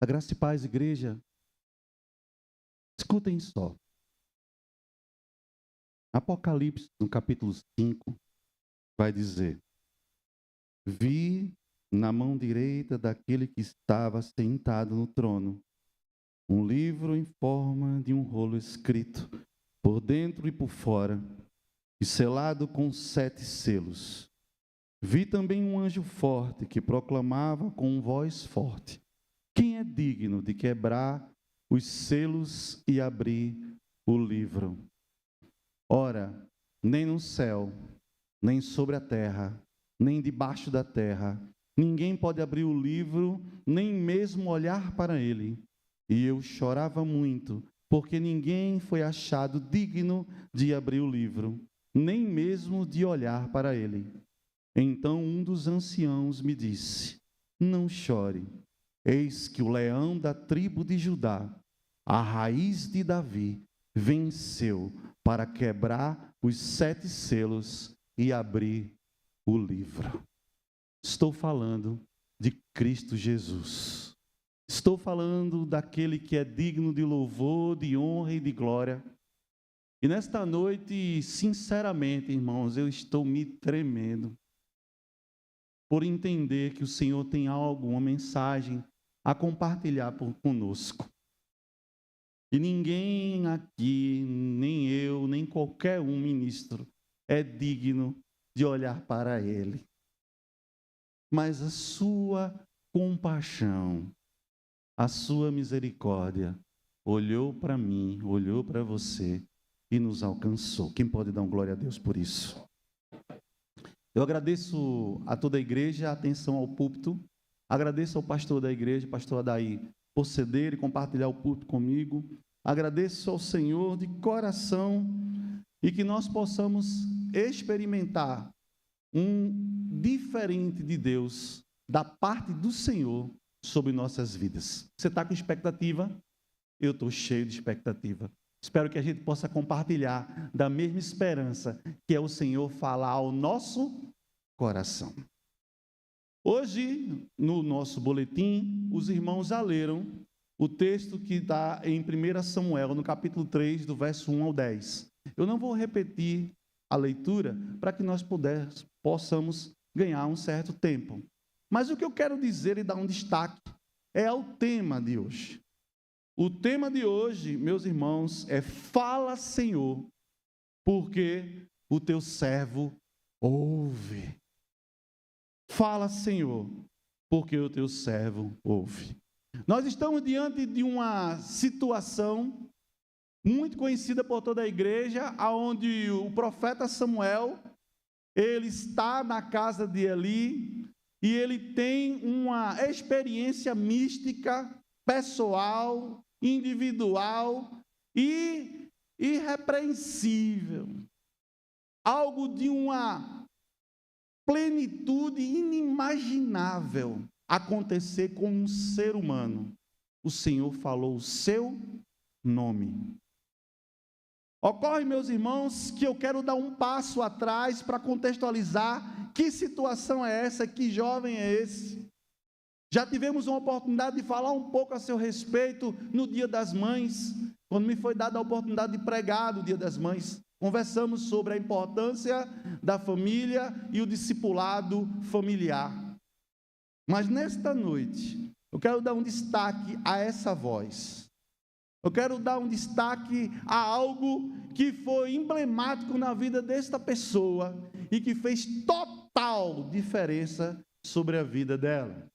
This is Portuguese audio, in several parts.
A graça e paz, igreja. Escutem só. Apocalipse, no capítulo 5, vai dizer: vi na mão direita daquele que estava sentado no trono um livro em forma de um rolo escrito, por dentro e por fora, e selado com 7 selos. Vi também um anjo forte que proclamava com voz forte: quem é digno de quebrar os selos e abrir o livro? Ora, nem no céu, nem sobre a terra, nem debaixo da terra, ninguém pode abrir o livro, nem mesmo olhar para ele. E eu chorava muito, porque ninguém foi achado digno de abrir o livro, nem mesmo de olhar para ele. Então um dos anciãos me disse: não chore, eis que o leão da tribo de Judá, a raiz de Davi, venceu para quebrar os 7 selos e abrir o livro. Estou falando de Cristo Jesus. Estou falando daquele que é digno de louvor, de honra e de glória. E nesta noite, sinceramente, irmãos, eu estou me tremendo por entender que o Senhor tem algo, uma mensagem a compartilhar conosco. E ninguém aqui, nem eu, nem qualquer um ministro, é digno de olhar para ele. Mas a sua compaixão, a sua misericórdia, olhou para mim, olhou para você e nos alcançou. Quem pode dar uma glória a Deus por isso? Eu agradeço a toda a igreja a atenção ao púlpito, agradeço ao pastor da igreja, pastor Adair, por ceder e compartilhar o púlpito comigo. Agradeço ao Senhor de coração e que nós possamos experimentar um diferente de Deus, da parte do Senhor, sobre nossas vidas. Você está com expectativa? Eu estou cheio de expectativa. Espero que a gente possa compartilhar da mesma esperança que é o Senhor falar ao nosso coração. Hoje, no nosso boletim, os irmãos já leram o texto que está em 1 Samuel, no capítulo 3, do verso 1 ao 10. Eu não vou repetir a leitura para que nós possamos ganhar um certo tempo. Mas o que eu quero dizer e dar um destaque é ao tema de hoje. O tema de hoje, meus irmãos, é fala, Senhor, porque o teu servo ouve. Fala, Senhor, porque o teu servo ouve. Nós estamos diante de uma situação muito conhecida por toda a igreja, onde o profeta Samuel, ele está na casa de Eli, e ele tem uma experiência mística, pessoal, individual e irrepreensível. Algo de uma plenitude inimaginável acontecer com um ser humano. O Senhor falou o seu nome. Ocorre, meus irmãos, que eu quero dar um passo atrás para contextualizar que situação é essa, que jovem é esse. Já tivemos uma oportunidade de falar um pouco a seu respeito no Dia das Mães, quando me foi dada a oportunidade de pregar no Dia das Mães. Conversamos sobre a importância da família e o discipulado familiar. Mas nesta noite, eu quero dar um destaque a essa voz. Eu quero dar um destaque a algo que foi emblemático na vida desta pessoa e que fez total diferença sobre a vida dela.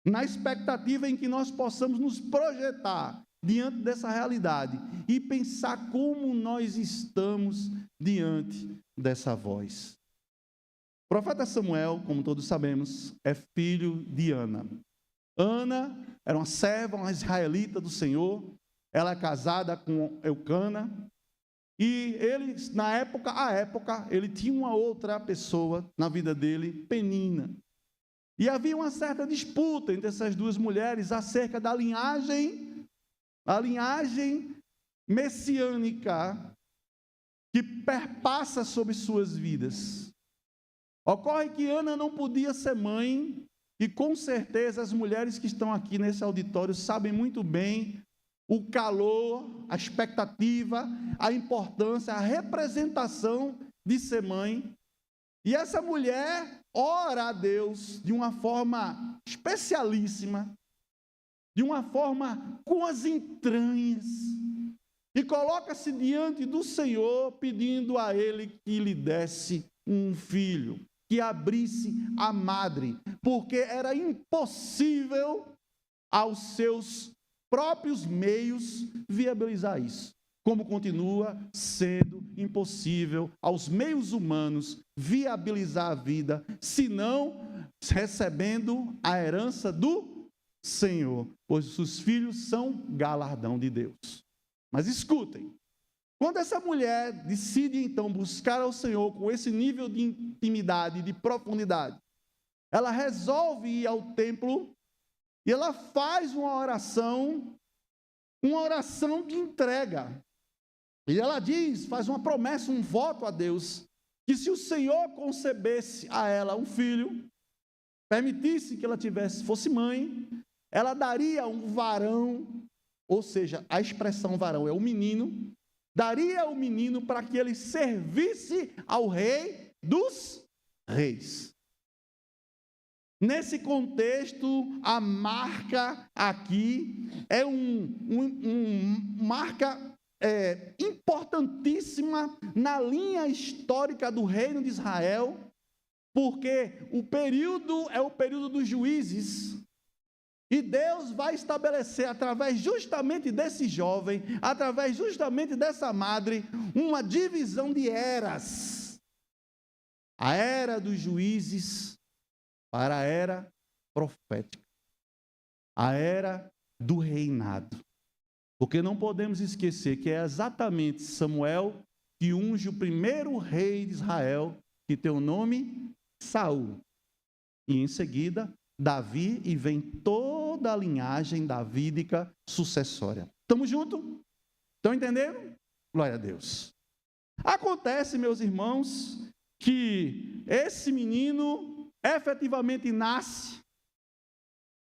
Na expectativa em que nós possamos nos projetar diante dessa realidade e pensar como nós estamos diante dessa voz. O profeta Samuel, como todos sabemos, é filho de Ana. Ana era uma serva, uma israelita do Senhor. Ela é casada com Eucana. E ele, na época, ele tinha uma outra pessoa na vida dele, Penina. E havia uma certa disputa entre essas duas mulheres acerca da linhagem, a linhagem messiânica que perpassa sobre suas vidas. Ocorre que Ana não podia ser mãe e com certeza as mulheres que estão aqui nesse auditório sabem muito bem o calor, a expectativa, a importância, a representação de ser mãe. E essa mulher ora a Deus de uma forma especialíssima, de uma forma com as entranhas, e coloca-se diante do Senhor, pedindo a Ele que lhe desse um filho, que abrisse a madre, porque era impossível aos seus próprios meios viabilizar isso, como continua sendo impossível aos meios humanos viabilizar a vida, senão recebendo a herança do Senhor, pois os filhos são galardão de Deus. Mas escutem, quando essa mulher decide então buscar ao Senhor com esse nível de intimidade, de profundidade, ela resolve ir ao templo e ela faz uma oração de entrega. E ela diz, faz uma promessa, um voto a Deus, que se o Senhor concebesse a ela um filho, permitisse que ela fosse mãe, ela daria um varão, ou seja, a expressão varão é o menino, daria o menino para que ele servisse ao rei dos reis. Nesse contexto, a marca aqui é marca importantíssima na linha histórica do reino de Israel, porque o período é o período dos juízes, e Deus vai estabelecer, através justamente desse jovem, através justamente dessa madre, uma divisão de eras. A era dos juízes para a era profética. A era do reinado. Porque não podemos esquecer que é exatamente Samuel que unge o primeiro rei de Israel, que tem o nome Saul. E em seguida, Davi, e vem toda a linhagem davídica sucessória. Estamos juntos? Estão entendendo? Glória a Deus. Acontece, meus irmãos, que esse menino efetivamente nasce,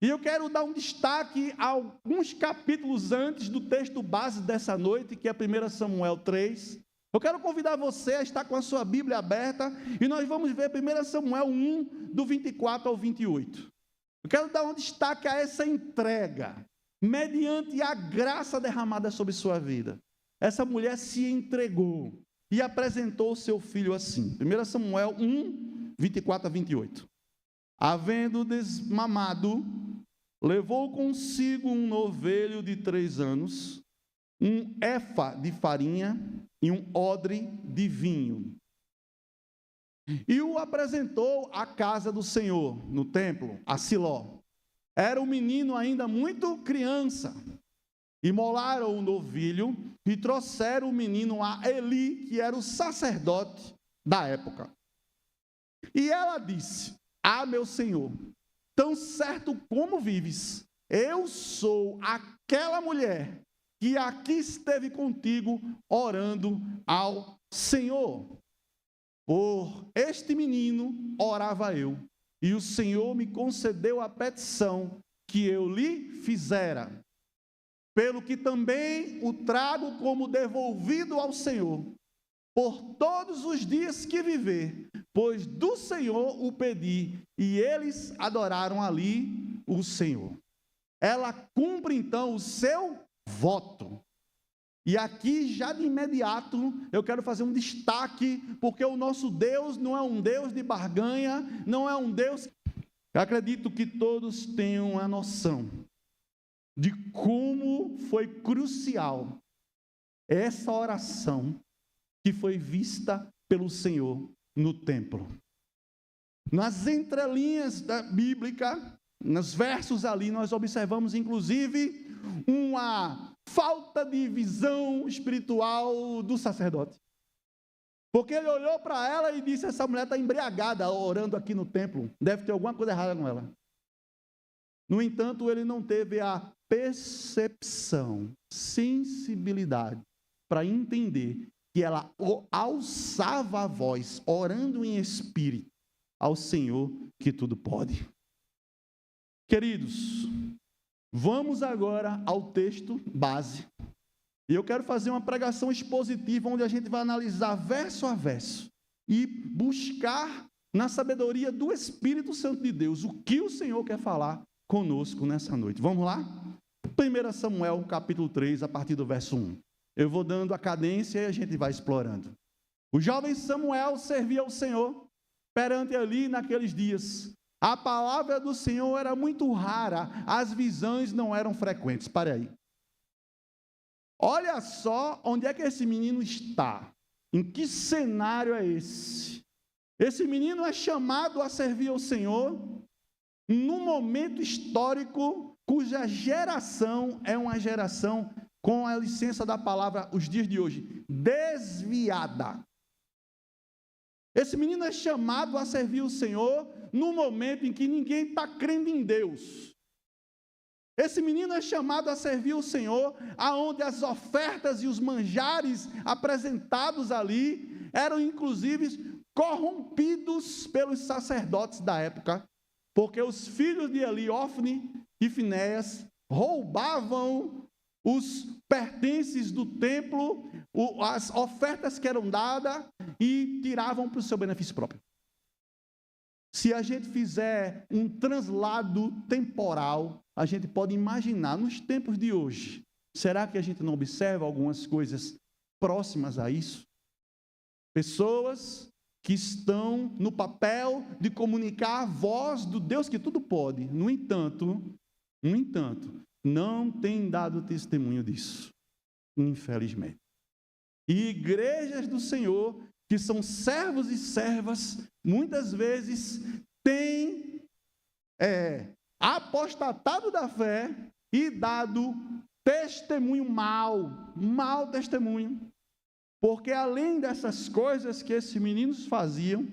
e eu quero dar um destaque a alguns capítulos antes do texto base dessa noite, que é 1 Samuel 3. Eu quero convidar você a estar com a sua Bíblia aberta, e nós vamos ver 1 Samuel 1, do 24 ao 28. Eu quero dar um destaque a essa entrega, mediante a graça derramada sobre sua vida. Essa mulher se entregou e apresentou o seu filho assim. 1 Samuel 1, 24 a 28. Havendo desmamado, levou consigo um novelho de 3 anos, um efa de farinha e um odre de vinho. E o apresentou à casa do Senhor, no templo, a Siló. Era um menino ainda muito criança. Imolaram o novilho e trouxeram o menino a Eli, que era o sacerdote da época. E ela disse: Ah, meu Senhor, tão certo como vives, eu sou aquela mulher que aqui esteve contigo orando ao Senhor. Por este menino orava eu, e o Senhor me concedeu a petição que eu lhe fizera, pelo que também o trago como devolvido ao Senhor, por todos os dias que viver, pois do Senhor o pedi, e eles adoraram ali o Senhor. Ela cumpre então o seu voto. E aqui, já de imediato, eu quero fazer um destaque, porque o nosso Deus não é um Deus de barganha, não é um Deus... Eu acredito que todos tenham a noção de como foi crucial essa oração que foi vista pelo Senhor no templo. Nas entrelinhas da Bíblica, nos versos ali, nós observamos, inclusive, uma falta de visão espiritual do sacerdote. Porque ele olhou para ela e disse: essa mulher está embriagada orando aqui no templo, deve ter alguma coisa errada com ela. No entanto, ele não teve a percepção, sensibilidade para entender que ela alçava a voz, orando em espírito ao Senhor que tudo pode. Queridos, vamos agora ao texto base. E eu quero fazer uma pregação expositiva, onde a gente vai analisar verso a verso e buscar na sabedoria do Espírito Santo de Deus o que o Senhor quer falar conosco nessa noite. Vamos lá? 1 Samuel, capítulo 3, a partir do verso 1. Eu vou dando a cadência e a gente vai explorando. O jovem Samuel servia ao Senhor perante ali naqueles dias. A palavra do Senhor era muito rara, as visões não eram frequentes. Pare aí. Olha só onde é que esse menino está. Em que cenário é esse? Esse menino é chamado a servir ao Senhor num momento histórico cuja geração é uma geração, com a licença da palavra, os dias de hoje, desviada. Esse menino é chamado a servir o Senhor no momento em que ninguém está crendo em Deus. Esse menino é chamado a servir o Senhor, aonde as ofertas e os manjares apresentados ali eram inclusive corrompidos pelos sacerdotes da época, porque os filhos de Eli, Ofni e Finéias, roubavam os pertences do templo, as ofertas que eram dadas, e tiravam para o seu benefício próprio. Se a gente fizer um translado temporal, a gente pode imaginar, nos tempos de hoje, será que a gente não observa algumas coisas próximas a isso? Pessoas que estão no papel de comunicar a voz do Deus que tudo pode, no entanto, não têm dado testemunho disso, infelizmente. E igrejas do Senhor, que são servos e servas, muitas vezes têm apostatado da fé e dado testemunho mau testemunho, porque além dessas coisas que esses meninos faziam,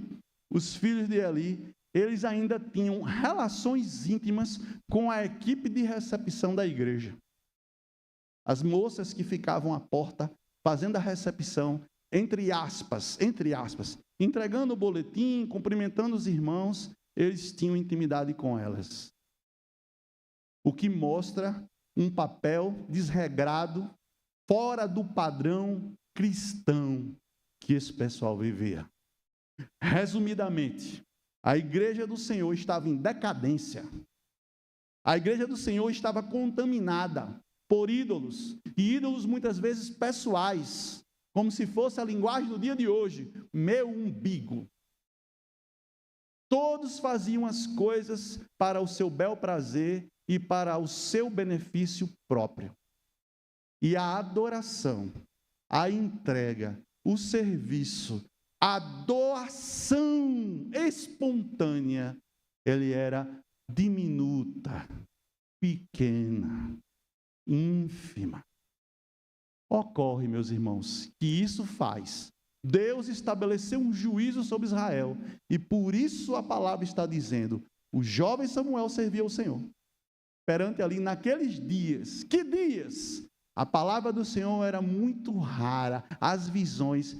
os filhos de Eli, eles ainda tinham relações íntimas com a equipe de recepção da igreja. As moças que ficavam à porta, fazendo a recepção, entre aspas, entregando o boletim, cumprimentando os irmãos, eles tinham intimidade com elas. O que mostra um papel desregrado, fora do padrão cristão que esse pessoal vivia. Resumidamente, a igreja do Senhor estava em decadência. A igreja do Senhor estava contaminada por ídolos, e ídolos muitas vezes pessoais, como se fosse a linguagem do dia de hoje, meu umbigo. Todos faziam as coisas para o seu bel prazer e para o seu benefício próprio. E a adoração, a entrega, o serviço, a doação espontânea, ele era diminuta, pequena, ínfima. Ocorre, meus irmãos, que isso faz. Deus estabeleceu um juízo sobre Israel, e por isso a palavra está dizendo, o jovem Samuel servia ao Senhor. Perante ali naqueles dias, que dias? A palavra do Senhor era muito rara, as visões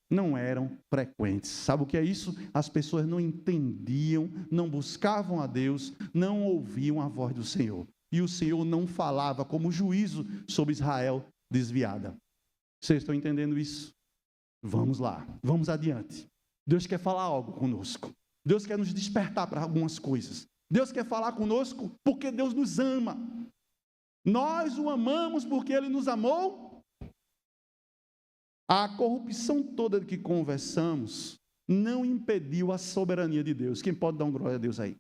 não eram frequentes. Sabe o que é isso? As pessoas não entendiam, não buscavam a Deus, não ouviam a voz do Senhor. E o Senhor não falava como juízo sobre Israel desviada. Vocês estão entendendo isso? Vamos lá, vamos adiante. Deus quer falar algo conosco. Deus quer nos despertar para algumas coisas. Deus quer falar conosco porque Deus nos ama. Nós o amamos porque Ele nos amou. A corrupção toda de que conversamos não impediu a soberania de Deus. Quem pode dar um glória a Deus aí?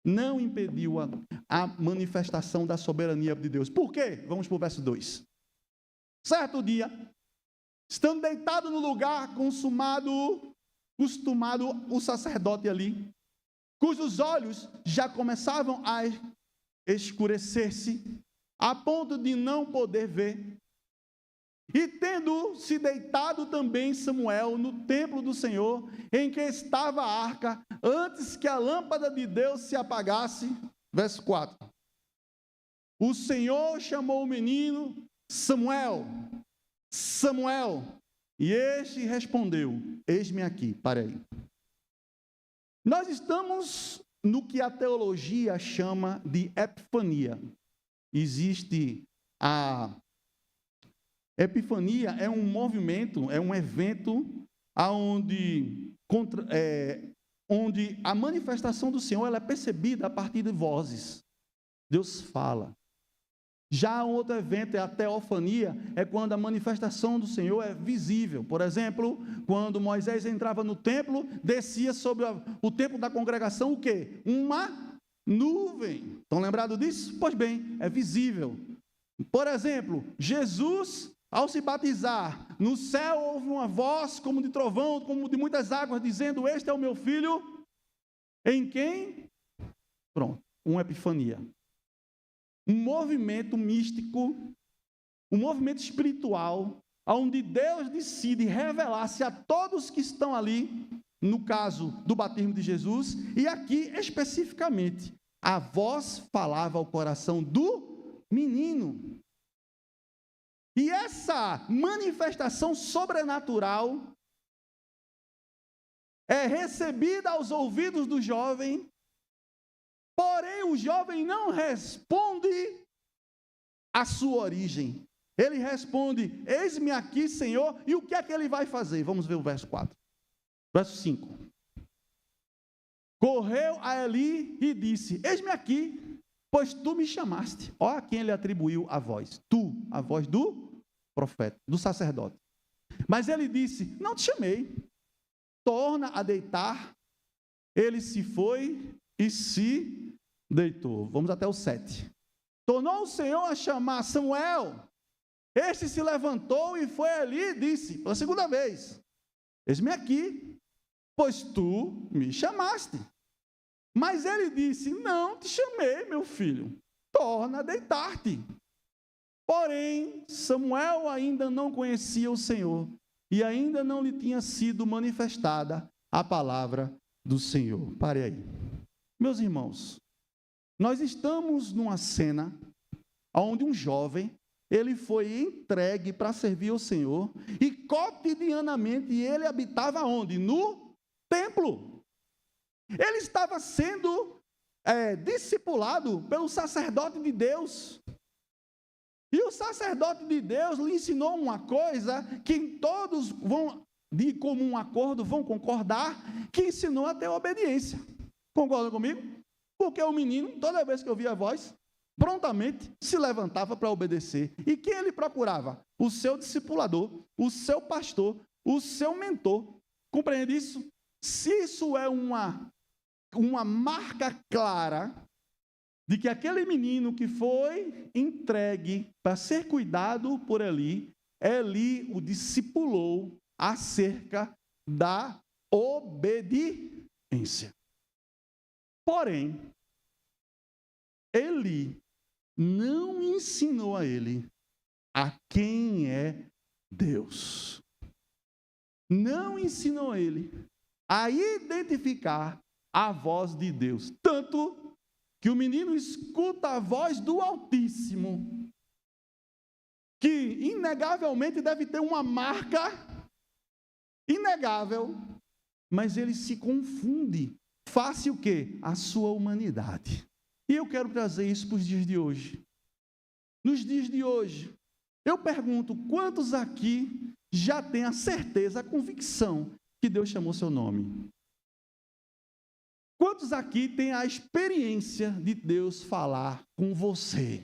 Não impediu a manifestação da soberania de Deus. Por quê? Vamos para o verso 2. Certo dia, estando deitado no lugar costumado o sacerdote ali, cujos olhos já começavam a escurecer-se, a ponto de não poder ver. E tendo se deitado também Samuel no templo do Senhor, em que estava a arca, antes que a lâmpada de Deus se apagasse. Verso 4. O Senhor chamou o menino, Samuel, Samuel. E este respondeu, eis-me aqui. Pare aí. Nós estamos no que a teologia chama de epifania. Existe a epifania, é um movimento, é um evento onde a manifestação do Senhor ela é percebida a partir de vozes. Deus fala. Já outro evento é a teofania, é quando a manifestação do Senhor é visível. Por exemplo, quando Moisés entrava no templo, descia sobre o templo da congregação o quê? Uma nuvem. Estão lembrados disso? Pois bem, é visível. Por exemplo, Jesus, ao se batizar, no céu houve uma voz como de trovão, como de muitas águas, dizendo: este é o meu filho, em quem? Pronto, uma epifania. Um movimento místico, um movimento espiritual, onde Deus decide revelar-se a todos que estão ali, no caso do batismo de Jesus, e aqui especificamente, a voz falava ao coração do menino. E essa manifestação sobrenatural é recebida aos ouvidos do jovem, porém o jovem não responde à sua origem. Ele responde: eis-me aqui, Senhor, e o que é que ele vai fazer? Vamos ver o verso 4. Verso 5. Correu a Eli e disse: eis-me aqui, pois tu me chamaste. Olha a quem ele atribuiu a voz. Tu, a voz do profeta, do sacerdote. Mas ele disse: não te chamei. Torna a deitar. Ele se foi e se deitou. Vamos até o 7. Tornou o Senhor a chamar Samuel. Este se levantou e foi ali e disse, pela segunda vez: eis-me aqui, pois tu me chamaste. Mas ele disse: não te chamei, meu filho, torna a deitar-te. Porém, Samuel ainda não conhecia o Senhor, e ainda não lhe tinha sido manifestada a palavra do Senhor. Pare aí. Meus irmãos, nós estamos numa cena onde um jovem, ele foi entregue para servir ao Senhor, e cotidianamente ele habitava onde? No templo. Ele estava sendo discipulado pelo sacerdote de Deus. E o sacerdote de Deus lhe ensinou uma coisa que todos vão, de comum acordo, vão concordar, que ensinou a ter obediência. Concorda comigo? Porque o menino, toda vez que ouvia a voz, prontamente se levantava para obedecer. E quem ele procurava? O seu discipulador, o seu pastor, o seu mentor. Compreende isso? Se isso é uma marca clara de que aquele menino que foi entregue para ser cuidado por Eli, Eli o discipulou acerca da obediência. Porém, Eli não ensinou a ele a quem é Deus. Não ensinou ele a identificar a voz de Deus. Tanto que o menino escuta a voz do Altíssimo, que inegavelmente deve ter uma marca inegável, mas ele se confunde. Face o quê? A sua humanidade. E eu quero trazer isso para os dias de hoje. Nos dias de hoje, eu pergunto, quantos aqui já têm a certeza, a convicção que Deus chamou seu nome? Quantos aqui têm a experiência de Deus falar com você?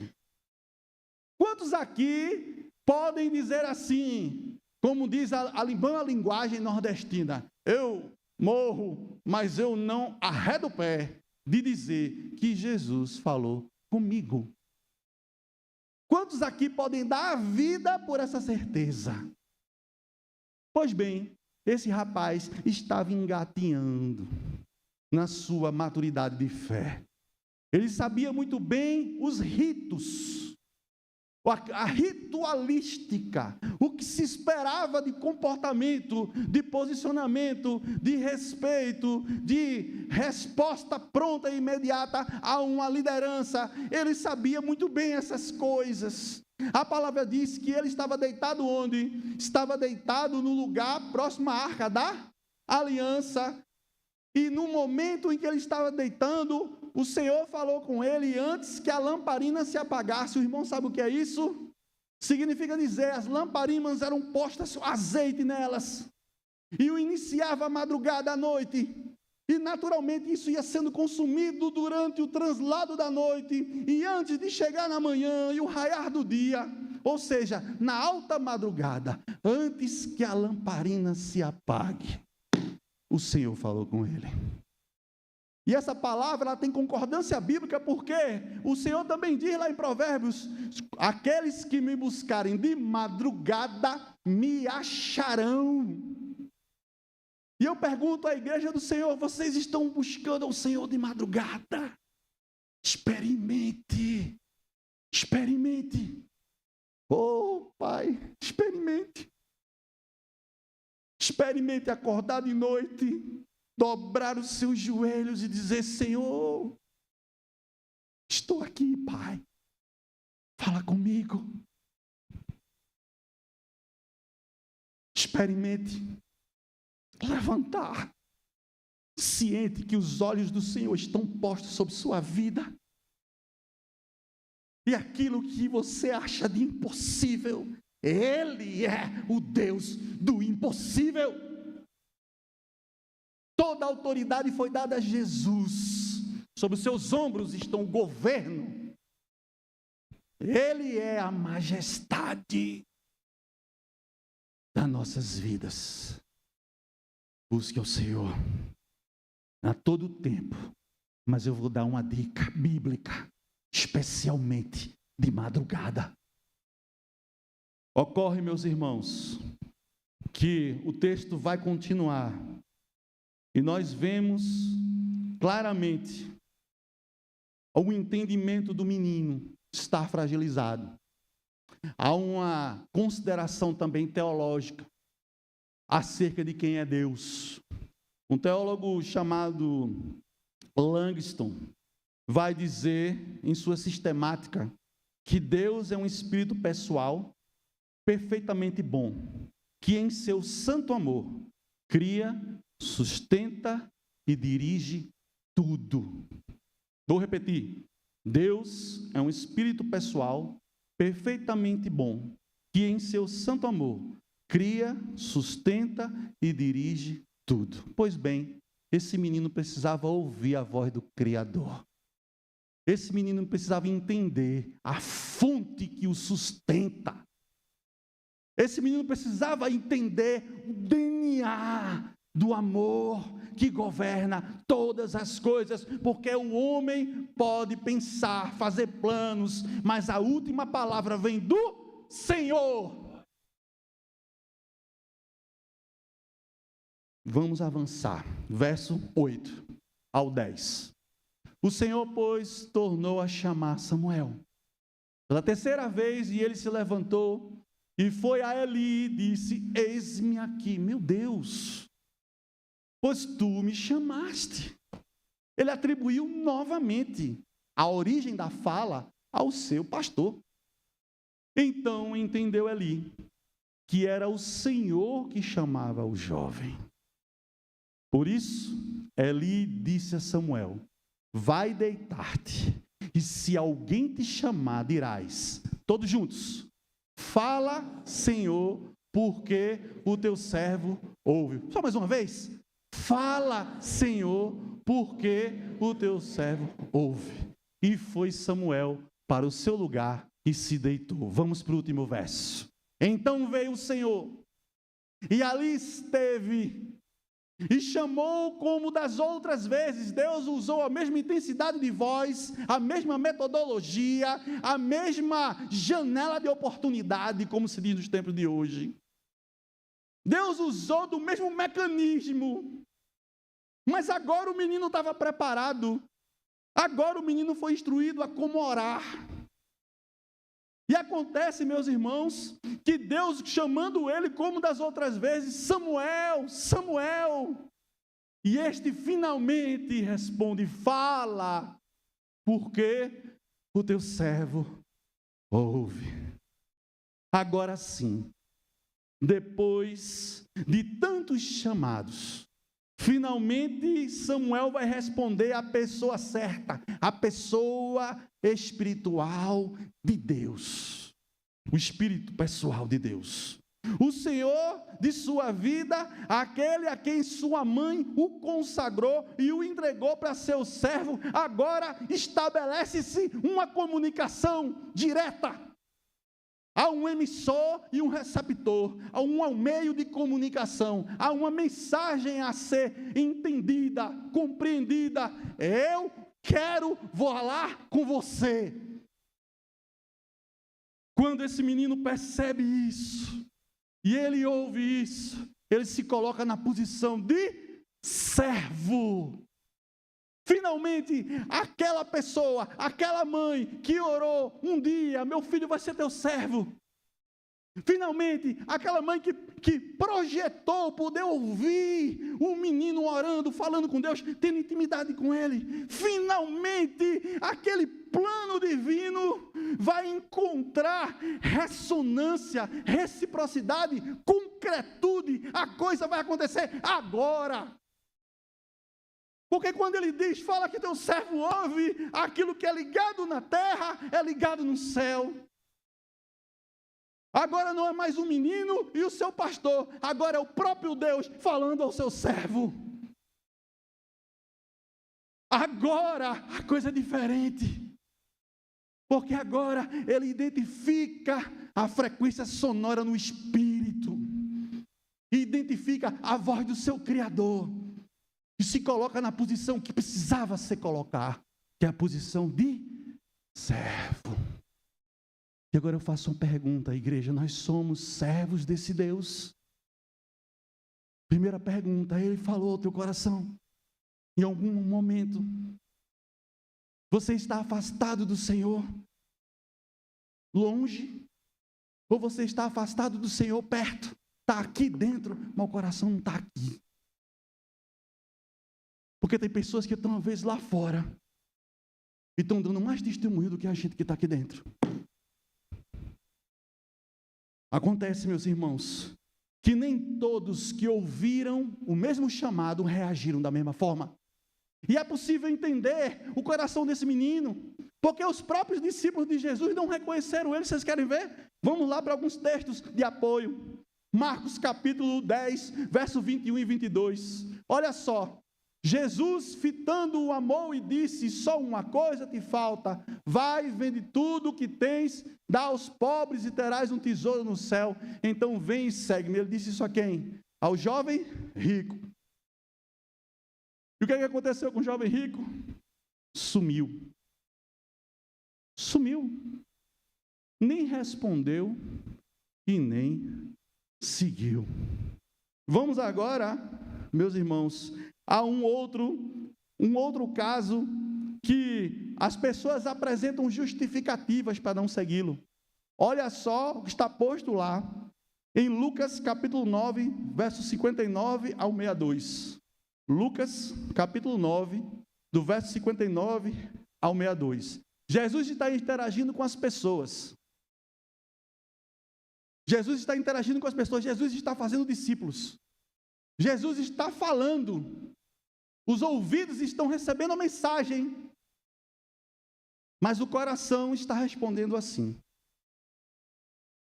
Quantos aqui podem dizer assim, como diz a linguagem nordestina: eu morro, mas eu não arredo o pé de dizer que Jesus falou comigo? Quantos aqui podem dar a vida por essa certeza? Pois bem, esse rapaz estava engatinhando na sua maturidade de fé. Ele sabia muito bem os ritos, a ritualística, o que se esperava de comportamento, de posicionamento, de respeito, de resposta pronta e imediata a uma liderança. Ele sabia muito bem essas coisas. A palavra diz que ele estava deitado onde? Estava deitado no lugar próximo à arca da aliança. E no momento em que ele estava deitando, o Senhor falou com ele antes que a lamparina se apagasse. O irmão sabe o que é isso? Significa dizer, as lamparinas eram postas azeite nelas. E o iniciava a madrugada à noite. E naturalmente isso ia sendo consumido durante o translado da noite. E antes de chegar na manhã e o raiar do dia. Ou seja, na alta madrugada, antes que a lamparina se apague, o Senhor falou com ele. E essa palavra ela tem concordância bíblica, porque o Senhor também diz lá em Provérbios: aqueles que me buscarem de madrugada me acharão. E eu pergunto à igreja do Senhor: vocês estão buscando ao Senhor de madrugada? Experimente. Oh, Pai, experimente. Experimente acordar de noite, dobrar os seus joelhos e dizer: Senhor, estou aqui, Pai, fala comigo. Experimente levantar, ciente que os olhos do Senhor estão postos sobre sua vida. E aquilo que você acha de impossível, Ele é o Deus do impossível. Toda a autoridade foi dada a Jesus. Sobre os seus ombros está o governo. Ele é a majestade das nossas vidas. Busque ao Senhor a todo tempo. Mas eu vou dar uma dica bíblica, especialmente de madrugada. Ocorre, meus irmãos, que o texto vai continuar e nós vemos claramente o entendimento do menino estar fragilizado. Há uma consideração também teológica acerca de quem é Deus. Um teólogo chamado Langston vai dizer em sua sistemática que Deus é um espírito pessoal perfeitamente bom, que em seu santo amor cria, sustenta e dirige tudo. Vou repetir. Deus é um espírito pessoal perfeitamente bom, que em seu santo amor cria, sustenta e dirige tudo. Pois bem, esse menino precisava ouvir a voz do Criador. Esse menino precisava entender a fonte que o sustenta. Esse menino precisava entender o DNA do amor que governa todas as coisas, porque o homem pode pensar, fazer planos, mas a última palavra vem do Senhor. Vamos avançar, verso 8 ao 10. O Senhor, pois, tornou a chamar Samuel pela terceira vez, e ele se levantou e foi a Eli e disse: eis-me aqui. Meu Deus, pois tu me chamaste. Ele atribuiu novamente a origem da fala ao seu pastor. Então entendeu Eli que era o Senhor que chamava o jovem. Por isso, Eli disse a Samuel: vai deitar-te, e se alguém te chamar, dirás, todos juntos: fala, Senhor, porque o teu servo ouve. Só mais uma vez. Fala, Senhor, porque o teu servo ouve. E foi Samuel para o seu lugar e se deitou. Vamos para o último verso. Então veio o Senhor, e ali esteve, e chamou como das outras vezes. Deus usou a mesma intensidade de voz, a mesma metodologia, a mesma janela de oportunidade, como se diz nos tempos de hoje. Deus usou do mesmo mecanismo, mas agora o menino estava preparado, agora o menino foi instruído a como orar. E acontece, meus irmãos, que Deus, chamando ele como das outras vezes: Samuel, Samuel. E este finalmente responde: fala, porque o teu servo ouve. Agora sim, depois de tantos chamados, Finalmente, Samuel vai responder à pessoa certa, a pessoa espiritual de Deus, o espírito pessoal de Deus. O Senhor de sua vida, aquele a quem sua mãe o consagrou e o entregou para seu servo, agora estabelece-se uma comunicação direta. Há um emissor e um receptor, há um meio de comunicação, há uma mensagem a ser entendida, compreendida. Eu quero falar com você. Quando esse menino percebe isso, e ele ouve isso, ele se coloca na posição de servo. Finalmente, aquela pessoa, aquela mãe que orou um dia, meu filho vai ser teu servo. Finalmente, aquela mãe que projetou poder ouvir o menino orando, falando com Deus, tendo intimidade com Ele. Finalmente, aquele plano divino vai encontrar ressonância, reciprocidade, concretude. A coisa vai acontecer agora. Porque quando ele diz, fala que teu servo ouve, aquilo que é ligado na terra, é ligado no céu. Agora não é mais um menino e o seu pastor, agora é o próprio Deus falando ao seu servo. Agora a coisa é diferente. Porque agora ele identifica a frequência sonora no espírito. E identifica a voz do seu Criador. E se coloca na posição que precisava se colocar, que é a posição de servo. E agora eu faço uma pergunta, igreja, nós somos servos desse Deus? Primeira pergunta, ele falou ao teu coração, em algum momento, você está afastado do Senhor, longe, ou você está afastado do Senhor perto, está aqui dentro, mas o coração não está aqui. Porque tem pessoas que estão, às vezes, lá fora e estão dando mais testemunho do que a gente que está aqui dentro. Acontece, meus irmãos, que nem todos que ouviram o mesmo chamado reagiram da mesma forma. E é possível entender o coração desse menino, porque os próprios discípulos de Jesus não reconheceram ele. Vocês querem ver? Vamos lá para alguns textos de apoio. Marcos capítulo 10, verso 21 e 22. Olha só. Jesus, fitando-o, amou e disse, só uma coisa te falta, vai, vende tudo o que tens, dá aos pobres e terás um tesouro no céu, então vem e segue-me. Ele disse isso a quem? Ao jovem rico. E o que aconteceu com o jovem rico? Sumiu. Sumiu. Nem respondeu e nem seguiu. Vamos agora, meus irmãos, há um outro caso que as pessoas apresentam justificativas para não segui-lo. Olha só o que está posto lá, em Lucas capítulo 9, verso 59 ao 62. Lucas capítulo 9, do verso 59 ao 62. Jesus está interagindo com as pessoas. Jesus está interagindo com as pessoas, Jesus está fazendo discípulos. Jesus está falando. Os ouvidos estão recebendo a mensagem, mas o coração está respondendo assim.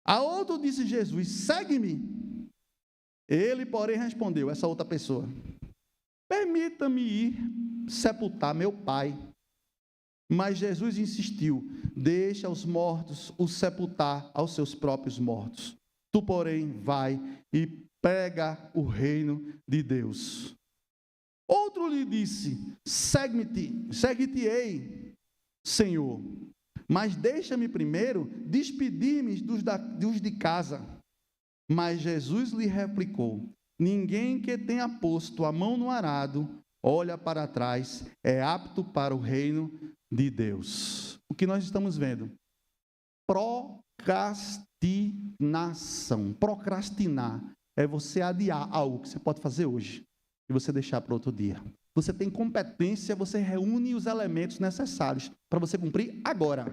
A outro disse Jesus, segue-me. Ele, porém, respondeu, essa outra pessoa, permita-me ir sepultar meu pai. Mas Jesus insistiu, deixa os mortos o sepultar aos seus próprios mortos. Tu, porém, vai e prega o reino de Deus. Outro lhe disse, segue-te-ei, Senhor, mas deixa-me primeiro despedir-me dos de casa. Mas Jesus lhe replicou, ninguém que tenha posto a mão no arado, olha para trás, é apto para o reino de Deus. O que nós estamos vendo? Procrastinação. Procrastinar é você adiar algo que você pode fazer hoje e você deixar para outro dia. Você tem competência, você reúne os elementos necessários para você cumprir agora,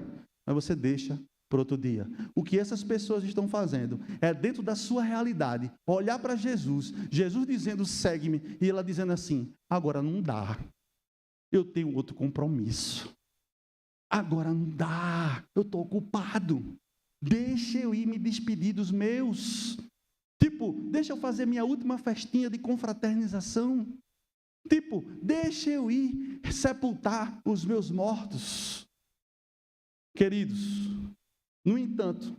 mas você deixa para outro dia. O que essas pessoas estão fazendo é, dentro da sua realidade, olhar para Jesus, Jesus dizendo, segue-me, e ela dizendo assim, agora não dá, eu tenho outro compromisso, agora não dá, eu estou ocupado, deixa eu ir me despedir dos meus, tipo, deixa eu fazer minha última festinha de confraternização, tipo, deixa eu ir sepultar os meus mortos. Queridos, no entanto,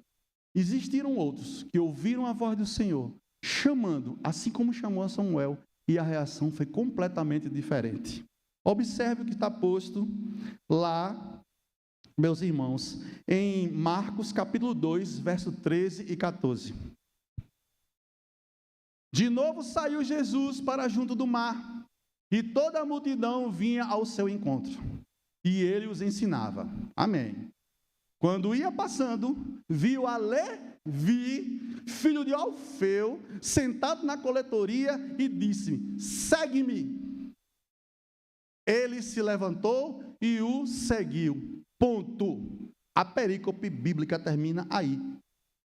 existiram outros que ouviram a voz do Senhor, chamando, assim como chamou a Samuel, e a reação foi completamente diferente. Observe o que está posto lá, meus irmãos, em Marcos capítulo 2, verso 13 e 14. De novo saiu Jesus para junto do mar, e toda a multidão vinha ao seu encontro, e ele os ensinava. Amém. Quando ia passando, viu a Levi, filho de Alfeu, sentado na coletoria e disse, segue-me. Ele se levantou e o seguiu. Ponto. A perícope bíblica termina aí.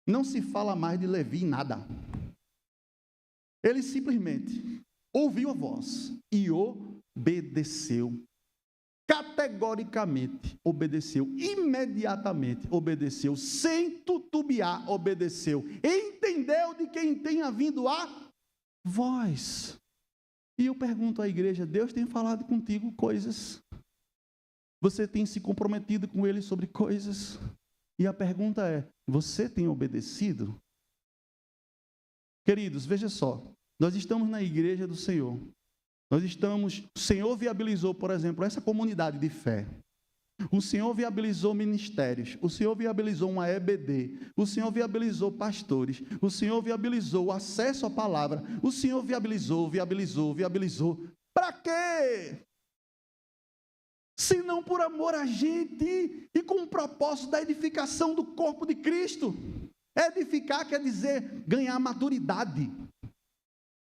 Não se fala mais de Levi em nada. Ele simplesmente ouviu a voz e obedeceu. Categoricamente obedeceu, imediatamente obedeceu, sem titubear obedeceu, entendeu de quem tenha vindo a voz. E eu pergunto à igreja, Deus tem falado contigo coisas? Você tem se comprometido com Ele sobre coisas? E a pergunta é, você tem obedecido? Queridos, veja só, nós estamos na igreja do Senhor. O Senhor viabilizou, por exemplo, essa comunidade de fé. O Senhor viabilizou ministérios. O Senhor viabilizou uma EBD. O Senhor viabilizou pastores. O Senhor viabilizou o acesso à palavra. O Senhor viabilizou. Para quê? Se não por amor a gente e com o propósito da edificação do corpo de Cristo. Edificar quer dizer ganhar maturidade.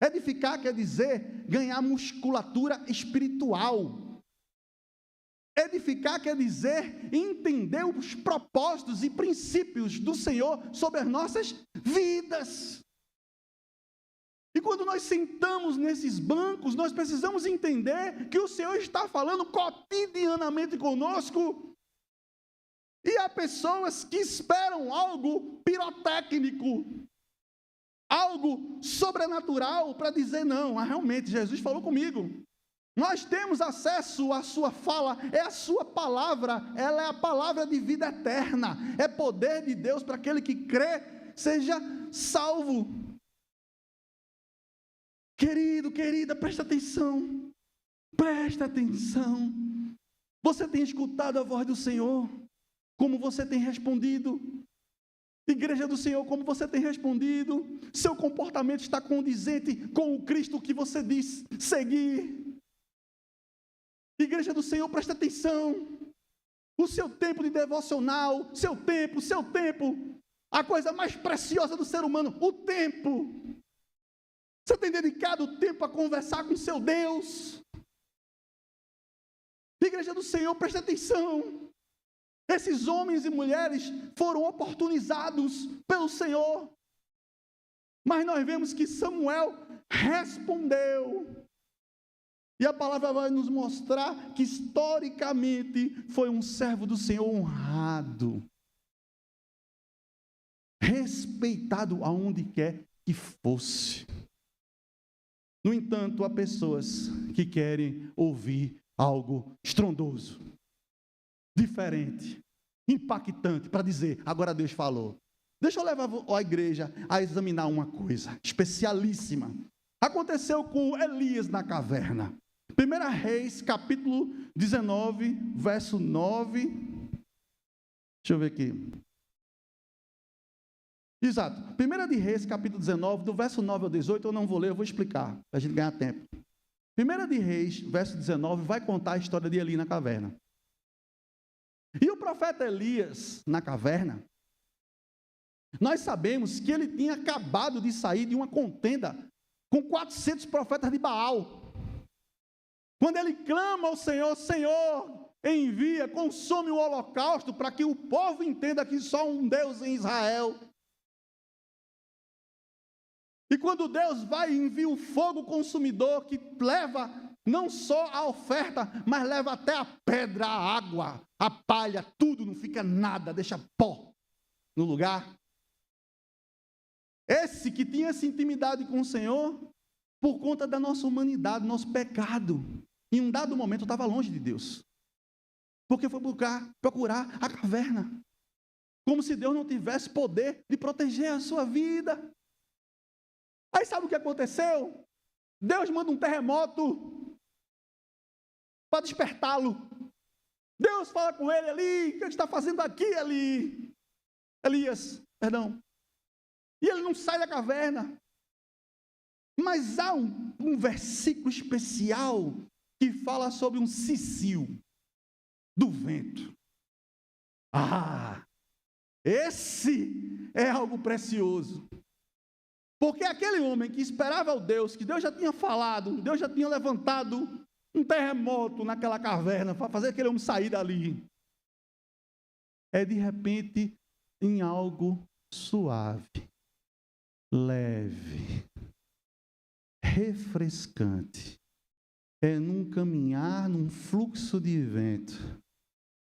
Edificar quer dizer ganhar musculatura espiritual. Edificar quer dizer entender os propósitos e princípios do Senhor sobre as nossas vidas. E quando nós sentamos nesses bancos, nós precisamos entender que o Senhor está falando cotidianamente conosco. E há pessoas que esperam algo pirotécnico, algo sobrenatural para dizer, não, realmente Jesus falou comigo. Nós temos acesso à sua fala, é a sua palavra, ela é a palavra de vida eterna, é poder de Deus para aquele que crê, seja salvo. Querido, querida, presta atenção, você tem escutado a voz do Senhor, como você tem respondido? Igreja do Senhor, como você tem respondido? Seu comportamento está condizente com o Cristo que você diz seguir? Igreja do Senhor, presta atenção. O seu tempo de devocional, seu tempo, a coisa mais preciosa do ser humano, o tempo. Você tem dedicado o tempo a conversar com seu Deus? Igreja do Senhor, presta atenção. Esses homens e mulheres foram oportunizados pelo Senhor. Mas nós vemos que Samuel respondeu. E a palavra vai nos mostrar que historicamente foi um servo do Senhor honrado, respeitado aonde quer que fosse. No entanto, há pessoas que querem ouvir algo estrondoso, diferente, impactante, para dizer, agora Deus falou. Deixa eu levar a igreja a examinar uma coisa especialíssima. Aconteceu com Elias na caverna. 1 Reis, capítulo 19, verso 9. Deixa eu ver aqui. Exato. 1 de Reis, capítulo 19, do verso 9 ao 18, eu não vou ler, eu vou explicar, para a gente ganhar tempo. 1 de Reis, verso 19, vai contar a história de Eli na caverna. E o profeta Elias, na caverna, nós sabemos que ele tinha acabado de sair de uma contenda com 400 profetas de Baal. Quando ele clama ao Senhor, Senhor, envia, consome o holocausto para que o povo entenda que só um Deus em Israel. E quando Deus vai e envia o fogo consumidor que leva não só a oferta, mas leva até a pedra, a água, a palha, tudo, não fica nada, deixa pó no lugar. Esse que tinha essa intimidade com o Senhor, por conta da nossa humanidade, nosso pecado, em um dado momento estava longe de Deus, porque foi procurar a caverna, como se Deus não tivesse poder de proteger a sua vida. Aí sabe o que aconteceu? Deus manda um terremoto para despertá-lo. Deus fala com ele ali, o que ele está fazendo aqui, Elias, perdão. E ele não sai da caverna. Mas há um versículo especial que fala sobre um cicio do vento. Esse é algo precioso. Porque aquele homem que esperava o Deus, que Deus já tinha falado, Deus já tinha levantado um terremoto naquela caverna, para fazer aquele homem sair dali, é de repente em algo suave, leve, refrescante. É num caminhar, num fluxo de vento,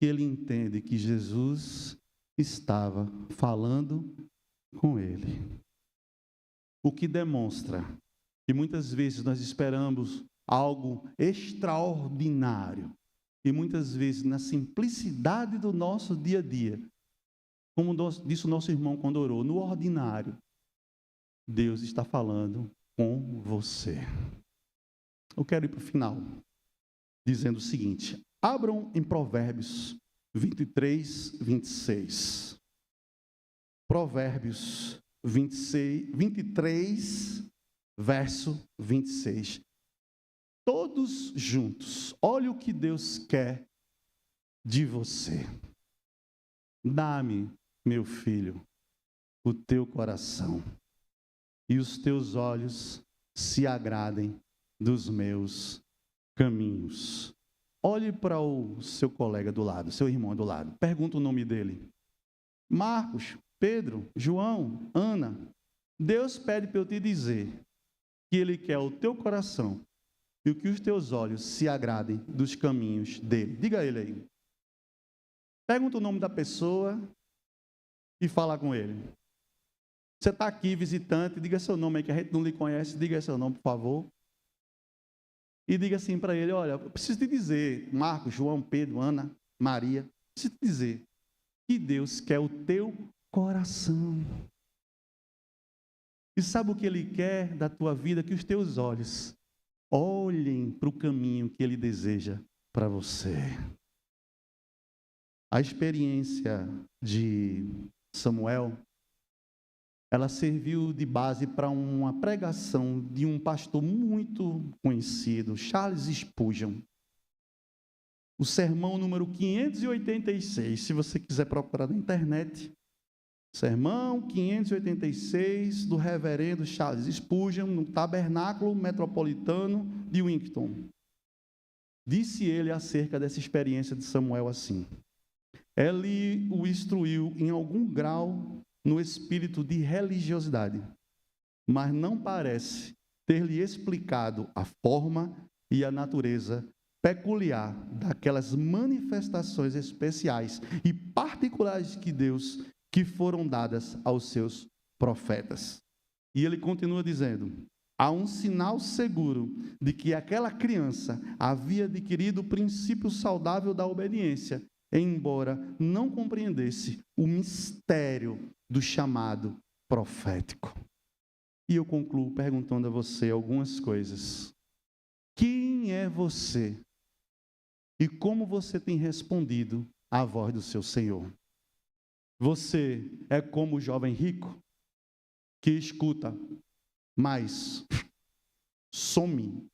que ele entende que Jesus estava falando com ele. O que demonstra que muitas vezes nós esperamos algo extraordinário, e muitas vezes na simplicidade do nosso dia a dia, como disse o nosso irmão quando orou, no ordinário, Deus está falando com você. Eu quero ir para o final, dizendo o seguinte: abram em Provérbios 23, 26. Provérbios 23, verso 26. Todos juntos, olha o que Deus quer de você. Dá-me, meu filho, o teu coração, e os teus olhos se agradem dos meus caminhos. Olhe para o seu colega do lado, seu irmão do lado. Pergunta o nome dele. Marcos, Pedro, João, Ana. Deus pede para eu te dizer que Ele quer o teu coração e que os teus olhos se agradem dos caminhos dele. Diga a ele aí. Pergunta o nome da pessoa e fala com ele. Você está aqui, visitante, diga seu nome aí, que a gente não lhe conhece, diga seu nome, por favor. E diga assim para ele: olha, eu preciso te dizer, Marcos, João, Pedro, Ana, Maria, preciso te dizer que Deus quer o teu coração. E sabe o que Ele quer da tua vida? Que os teus olhos olhem para o caminho que Ele deseja para você. A experiência de Samuel, ela serviu de base para uma pregação de um pastor muito conhecido, Charles Spurgeon. O sermão número 586, se você quiser procurar na internet, sermão 586 do reverendo Charles Spurgeon, no Tabernáculo Metropolitano de Winkton. Disse ele acerca dessa experiência de Samuel assim: ele o instruiu em algum grau no espírito de religiosidade, mas não parece ter-lhe explicado a forma e a natureza peculiar daquelas manifestações especiais e particulares de Deus que foram dadas aos seus profetas. E ele continua dizendo: há um sinal seguro de que aquela criança havia adquirido o princípio saudável da obediência, embora não compreendesse o mistério do chamado profético. E eu concluo perguntando a você algumas coisas. Quem é você? E como você tem respondido à voz do seu Senhor? Você é como o jovem rico que escuta, mas some.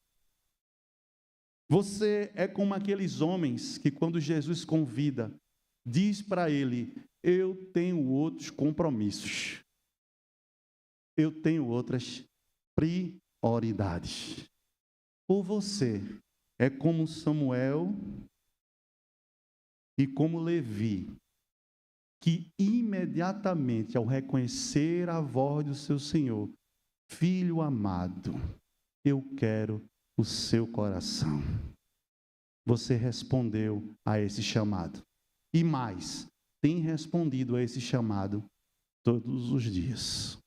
Você é como aqueles homens que, quando Jesus convida, diz para ele: eu tenho outros compromissos, eu tenho outras prioridades. Ou você é como Samuel, e como Levi, que imediatamente, ao reconhecer a voz do seu Senhor, filho amado, eu quero o seu coração. Você respondeu a esse chamado. E mais, tem respondido a esse chamado todos os dias.